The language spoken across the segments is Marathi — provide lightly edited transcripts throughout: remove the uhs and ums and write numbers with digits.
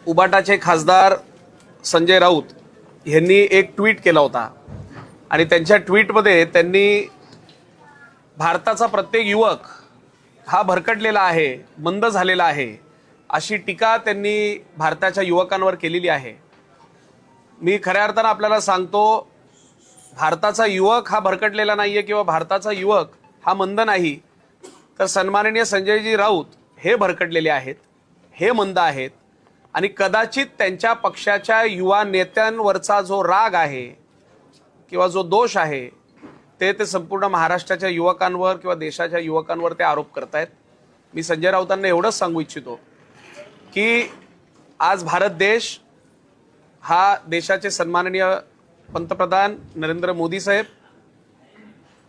उबाटाचे खासदार संजय राऊत यांनी एक ट्विट केला होता आणि त्यांच्या ट्विटमध्ये त्यांनी भारताचा प्रत्येक युवक हा भरकटलेला आहे, मंद झालेला आहे, अशी टीका त्यांनी भारताच्या युवकांवर केलेली आहे। मी खऱ्या अर्थानं आपल्याला सांगतो, भारताचा युवक हा भरकटलेला नाहीये किंवा भारताचा युवक हा मंद नाही, तर सन्माननीय संजयजी राऊत हे भरकटलेले आहेत, हे मंद आहेत आणि कदाचित त्यांच्या पक्षाच्या युवा नेत्यांवरचा जो राग आहे किंवा जो दोष आहे ते संपूर्ण महाराष्ट्राच्या युवकांवर किंवा देशाच्या युवकांवर ते आरोप करतायत। मी संजय राऊतांना एवढंच सांगू इच्छितो की आज भारत देश हा देशाचे सन्माननीय पंतप्रधान नरेंद्र मोदी साहेब,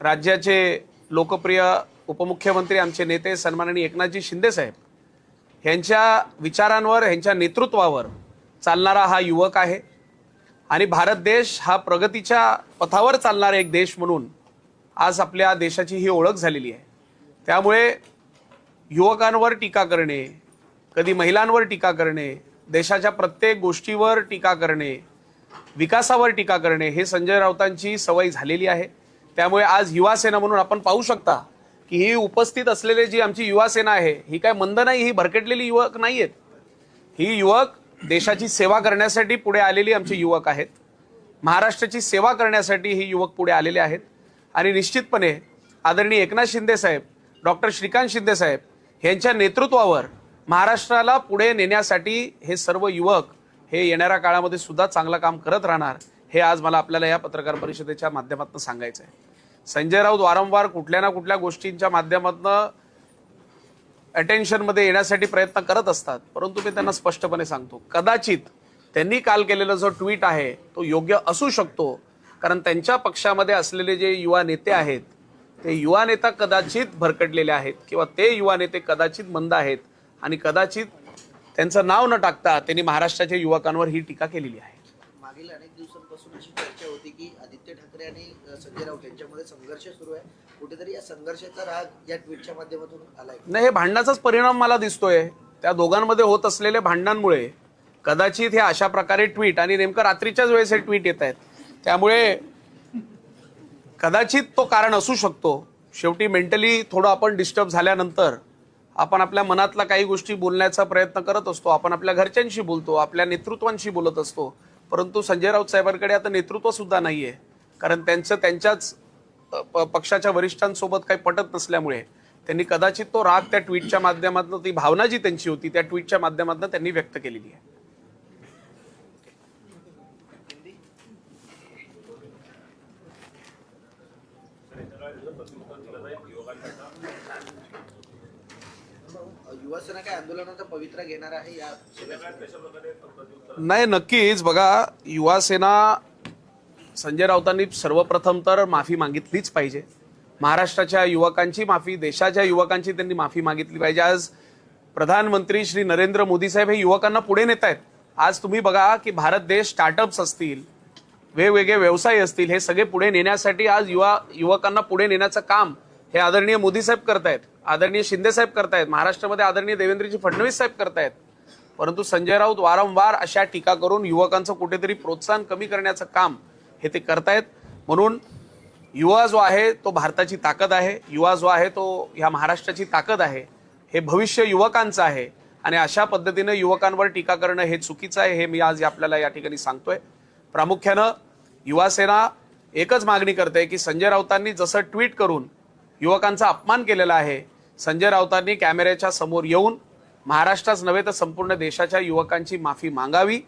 राज्याचे लोकप्रिय उपमुख्यमंत्री आमचे नेते सन्माननीय एकनाथजी शिंदे साहेब यांच्या विचारांवर, यांच्या नेतृत्वावर चालणारा हा युवक आहे आणि भारत देश हा प्रगतीच्या पथावर चालणारा एक देश म्हणून आज आपल्या देशाची ही ओळख झालेली आहे। त्यामुळे युवकांवर टीका करणे, कधी महिलांवर टीका करणे, देशाच्या प्रत्येक गोष्टीवर टीका करणे, विकासावर टीका करणे हे संजय राऊतांची सवय झालेली आहे। त्यामुळे आज युवा सेना म्हणून आपण पाहू शकता की ही उपस्थित असलेली जी आमची युवा सेना आहे ही काय मंद नाही, ही भरकटलेली युवक नाही आहेत। ही युवक देशाची सेवा करण्यासाठी पुढे आलेली आमचे युवक आहेत, महाराष्ट्राची सेवा करण्यासाठी ही युवक पुढे आलेले आहेत आणि निश्चितपणे आदरणीय एकनाथ शिंदे साहेब, डॉक्टर श्रीकांत शिंदे साहेब यांच्या नेतृत्वावर महाराष्ट्राला पुढे नेण्यासाठी हे सर्व युवक हे येणाऱ्या काळामध्ये सुद्धा चांगलं काम करत राहणार, हे आज मला आपल्याला या पत्रकार परिषदेच्या माध्यमातून सांगायचं आहे। संजय राऊत वारंवार कुठल्या ना कुठल्या गोष्टींच्या माध्यमातून अटेन्शनमध्ये येण्यासाठी प्रयत्न करत असतात, परंतु मी त्यांना स्पष्टपणे सांगतो, कदाचित त्यांनी काल केलेला जो ट्विट आहे तो योग्य असू शकतो, कारण त्यांच्या पक्षामध्ये असलेले जे युवा नेते आहेत ते युवा नेता कदाचित भरकटलेले आहेत किंवा ते युवा नेते कदाचित मंद आहेत आणि कदाचित त्यांचं नाव न टाकता त्यांनी महाराष्ट्राच्या युवकांवर ही टीका केलेली आहे। मागील अनेक दिवसांपासून अशी चर्चा होती की आदित्य ठाकरे आणि संजय राऊत यांच्यामध्ये संघर्ष सुरू आहे, कुठेतरी या संघर्षाचा राग या ट्विटच्या माध्यमातून आलाय? नाही, हे भांडणाचाच परिणाम मला दिसतोय। त्या दोघांमध्ये होत असलेल्या भांडणांमुळे कदाचित हे अशा प्रकारे ट्विट, आणि नेमकं रात्रीच्याच वेळेस हे ट्विट येत आहेत, त्यामुळे कदाचित तो कारण असू शकतो। शेवटी मेंटली थोडं आपण डिस्टर्ब झाल्यानंतर आपण आपल्या मनातल्या काही गोष्टी बोलण्याचा प्रयत्न करत असतो, आपण आपल्या घरच्यांशी बोलतो, आपल्या नेतृत्वांशी बोलत असतो, परंतु संजय राऊत साहेबांकडे आता नेतृत्व सुद्धा नाहीये, कारण त्यांच्याच पक्षाच्या वरिष्ठांसोबत काही पटत नसल्यामुळे त्यांनी कदाचित तो राग त्या ट्विटच्या माध्यमातून, ती भावना जी त्यांची होती त्या ट्विटच्या माध्यमातून त्यांनी व्यक्त केलेली आहे। युवा सेना काय आंदोलनाचा पवित्रा घेणार आहे या? नाही, नक्कीच। बघा, युवा सेना, संजय राऊतांनी सर्वप्रथम तर माफी मागितलीच पाहिजे, महाराष्ट्राच्या युवकांची माफी, देशाच्या युवकांची त्यांनी माफी मागितली पाहिजे। आज प्रधानमंत्री श्री नरेंद्र मोदी साहेब हे युवकांना पुढे नेत आहेत। आज तुम्ही बघा की भारत देश स्टार्टअप्स असतील, वेगवेगळे व्यवसाय असतील, हे सगळे पुढे नेण्यासाठी आज युवकांना पुढे नेण्याचं काम हे आदरणीय मोदी साहेब करतायत, आदरणीय शिंदे साहेब करतायत, महाराष्ट्रामध्ये आदरणीय देवेंद्रजी फडणवीस साहेब करतायत। परंतु संजय राऊत वारंवार अशा टीका करून युवकांचं कुठेतरी प्रोत्साहन कमी करण्याचं काम हे ते करतायत। म्हणून युवा जो आहे तो भारताची ताकद आहे, युवा जो आहे तो ह्या महाराष्ट्राची ताकद आहे, हे भविष्य युवकांचं आहे आणि अशा पद्धतीने युवकांवर टीका करणं हे चुकीचं आहे, हे मी आज आपल्याला या ठिकाणी सांगतोय। प्रामुख्यानं युवा सेना एकच मागणी करते की संजय राऊतांनी जसं ट्विट करून युवकांचा अपमान केलेला आहे, संजय राऊतांनी कॅमेऱ्याच्या समोर येऊन महाराष्ट्राच नव्हे तर संपूर्ण देशाच्या युवकांची माफी मागावी,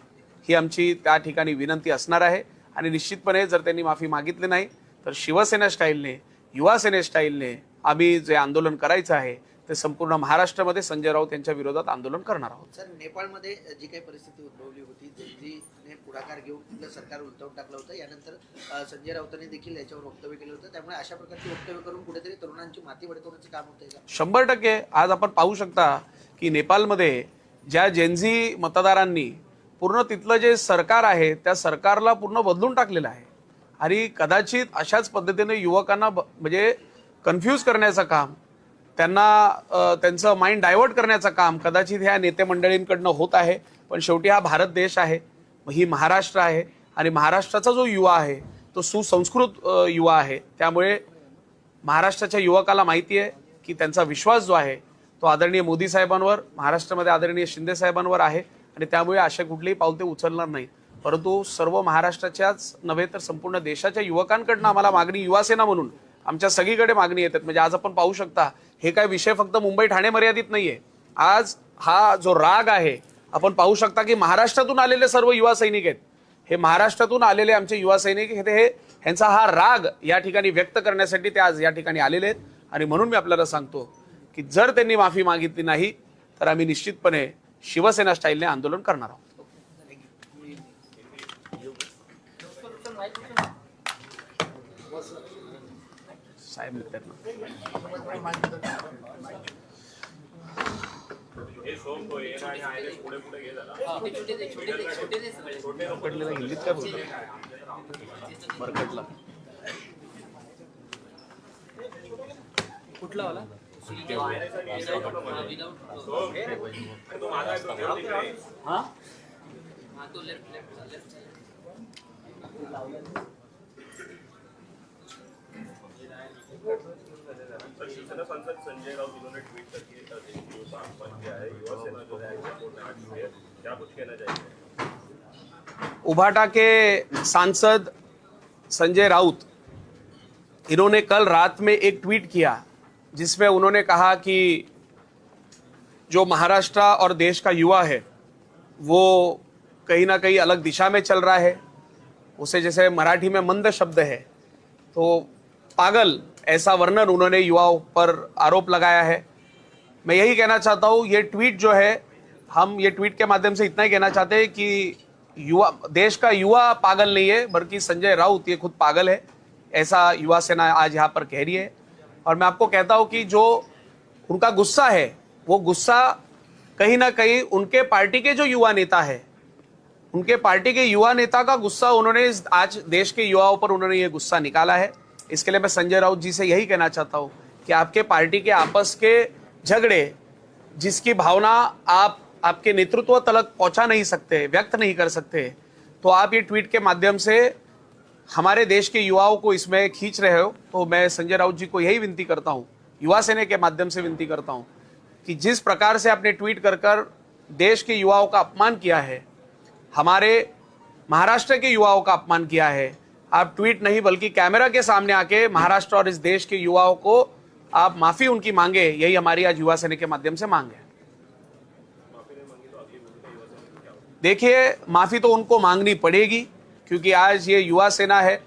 ही आमची त्या ठिकाणी विनंती असणार आहे। आणि निश्चितपणे जर त्यांनी माफी मागितली नाही तर शिवसेना स्टाईलने, युवा सेना स्टाईलने आम्ही जे आंदोलन करायचं आहे ते संपूर्ण महाराष्ट्रामध्ये संजय राऊत यांच्या विरोधात आंदोलन करणार आहोत। सर, नेपाळमध्ये जी काही परिस्थिती उद्भवली होती, जेनजीने पुढाकार घेऊन तिथलं सरकार उलटवून टाकलं होतं, यानंतर संजय राऊतांनी देखील याच्यावर वक्तव्य केलं होतं, त्यामुळे अशा प्रकारची वक्तव्य करून कुठेतरी तरुणांची माती वडकवण्याचं काम होतंय का? 100% आज आपण पाहू शकता की नेपाळमध्ये ज्या जेनझी मतदारांनी पूर्ण तिथलं जे सरकार आहे त्या सरकारला पूर्ण बदलून टाकलेलं आहे आणि कदाचित अशाच पद्धतीने युवकांना म्हणजे कन्फ्यूज करण्याचं काम, त्यांना त्यांचं माइंड डायव्हर्ट करण्याचं काम कदाचित ह्या नेते मंडळींकडनं होत आहे। पण शेवटी हा भारत देश आहे, ही महाराष्ट्र आहे आणि महाराष्ट्राचा जो युवा आहे तो सुसंस्कृत युवा आहे. त्यामुळे महाराष्ट्राच्या युवकाला माहिती आहे की त्यांचा विश्वास जो आहे तो आदरणीय मोदी साहेबांवर, महाराष्ट्रामध्ये आदरणीय शिंदे साहेबांवर आहे आणि त्यामुळे अशा कुठलीही पावले उचलणार नाही. परंतु सर्व महाराष्ट्राच्याच नव्हे तर संपूर्ण देशाच्या युवकांकडनं आम्हाला मागणी, युवासेना म्हणून आमच्या सगळीकडे मागणी येतात. म्हणजे आज आपण पाहू शकता हे काय विषय फक्त मुंबई ठाणे मर्यादित नाहीये. आज हा जो राग आहे आपण पाहू शकता की महाराष्ट्रातून आलेले सर्व युवा सैनिक आहेत, हे महाराष्ट्रातून आलेले आमचे युवा सैनिक ह्यांचा हा राग या ठिकाणी व्यक्त करण्यासाठी ते आज या ठिकाणी आलेले आहेत. आणि म्हणून मी आपल्याला सांगतो की जर त्यांनी माफी मागितली नाही तर आम्ही निश्चितपणे शिवसेना स्टाईलने आंदोलन करणार आहोत. साहेब पकडलेला हिंदीत काय बोलतात मरकटला कुठला वाला हाँ तो लेफ्ट शिवसेना सांसद संजय राउत जिन्होंने ट्वीट करके देश की युवा का अपमान किया है, युवा सेना जो है रिपोर्ट लगा दी है, क्या कुछ कहना चाहिए? उभाटा के सांसद संजय राउत, इन्होंने कल रात में एक ट्वीट किया जिसमें उन्होंने कहा कि जो महाराष्ट्र और देश का युवा है वो कहीं ना कहीं अलग दिशा में चल रहा है. उसे जैसे मराठी में मंद शब्द है तो पागल, ऐसा वर्णन उन्होंने युवाओं पर आरोप लगाया है. मैं यही कहना चाहता हूँ, ये ट्वीट जो है, हम ये ट्वीट के माध्यम से इतना ही कहना चाहते हैं कि युवा, देश का युवा पागल नहीं है बल्कि संजय राउत ये खुद पागल है, ऐसा युवा सेना आज यहाँ पर कह रही है. और मैं आपको कहता हूँ कि जो उनका गुस्सा है वो गुस्सा कहीं ना कहीं उनके पार्टी के जो युवा नेता है, उनके पार्टी के युवा नेता का गुस्सा उन्होंने आज देश के युवाओं पर उन्होंने ये गुस्सा निकाला है. इसके लिए मैं संजय राउत जी से यही कहना चाहता हूं कि आपके पार्टी के आपस के झगड़े जिसकी भावना आप आपके नेतृत्व तक पहुंचा नहीं सकते, व्यक्त नहीं कर सकते, तो आप ये ट्वीट के माध्यम से हमारे देश के युवाओं को इसमें खींच रहे हो. तो मैं संजय राउत जी को यही विनती करता हूं, युवा सेना के माध्यम से विनती करता हूं कि जिस प्रकार से आपने ट्वीट कर देश के युवाओं का अपमान किया है, हमारे महाराष्ट्र के युवाओं का अपमान किया है, आप ट्वीट नहीं बल्कि कैमरा के सामने आके महाराष्ट्र और इस देश के युवाओं को आप माफी उनकी मांगे. यही हमारी आज युवा सेना के माध्यम से मांग है. देखिए, माफी तो उनको मांगनी पड़ेगी क्योंकि आज ये युवा सेना है,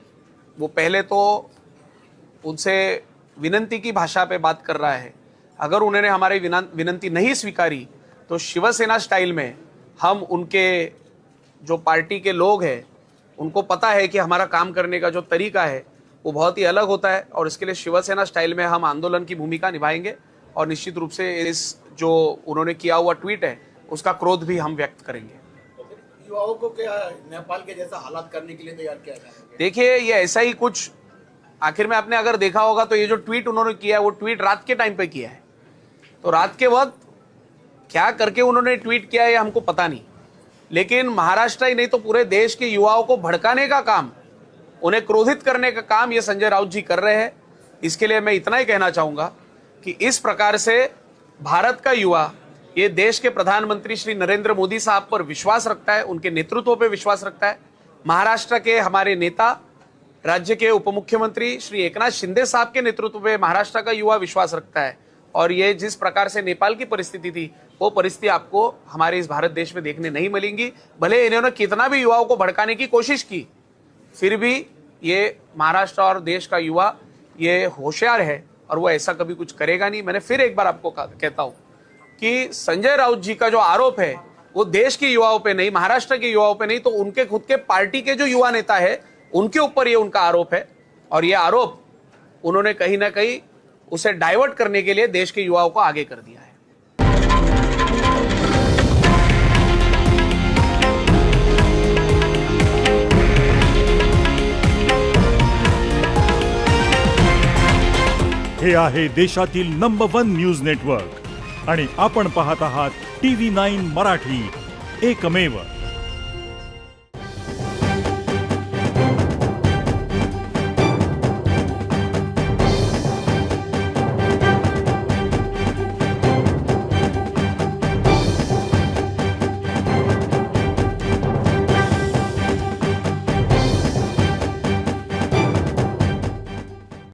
वो पहले तो उनसे विनंती की भाषा पे बात कर रहा है. अगर उन्होंने हमारी विनंती नहीं स्वीकारी तो शिवसेना स्टाइल में हम उनके जो पार्टी के लोग हैं उनको पता है कि हमारा काम करने का जो तरीका है वो बहुत ही अलग होता है और इसके लिए शिवसेना स्टाइल में हम आंदोलन की भूमिका निभाएंगे और निश्चित रूप से इस जो उन्होंने किया हुआ ट्वीट है उसका क्रोध भी हम व्यक्त करेंगे. युवाओं को क्या नेपाल के जैसा हालात करने के लिए तैयार किया जा रहा है? देखिए, ये ऐसा ही कुछ, आखिर में आपने अगर देखा होगा तो ये जो ट्वीट उन्होंने किया है वो ट्वीट रात के टाइम पे किया है. तो रात के वक्त क्या करके उन्होंने ट्वीट किया है हमको पता नहीं, लेकिन महाराष्ट्र ही नहीं तो पूरे देश के युवाओं को भड़काने का काम, उन्हें क्रोधित करने का काम ये संजय राउत जी कर रहे हैं. इसके लिए मैं इतना ही कहना चाहूंगा कि इस प्रकार से भारत का युवा ये देश के प्रधानमंत्री श्री नरेंद्र मोदी साहब पर विश्वास रखता है, उनके नेतृत्व पर विश्वास रखता है. महाराष्ट्र के हमारे नेता, राज्य के उप मुख्यमंत्री श्री एकनाथ शिंदे साहब के नेतृत्व में महाराष्ट्र का युवा विश्वास रखता है. और ये जिस प्रकार से नेपाल की परिस्थिति थी वो परिस्थिति आपको हमारे इस भारत देश में देखने नहीं मिलेंगी. भले इन्होंने कितना भी युवाओं को भड़काने की कोशिश की, फिर भी ये महाराष्ट्र और देश का युवा ये होशियार है और वो ऐसा कभी कुछ करेगा नहीं. मैंने फिर एक बार आपको कहता हूं कि संजय राउत जी का जो आरोप है वो देश के युवाओं पे नहीं, महाराष्ट्र के युवाओं पे नहीं, तो उनके खुद के पार्टी के जो युवा नेता है उनके ऊपर ये उनका आरोप है. और ये आरोप उन्होंने कहीं ना कहीं उसे डाइवर्ट करने के लिए देश के युवाओं को आगे कर दिया है. हे आहे देशातील नंबर 1 न्यूज नेटवर्क आणि आपण पाहत आहात TV9 मराठी, एकमेव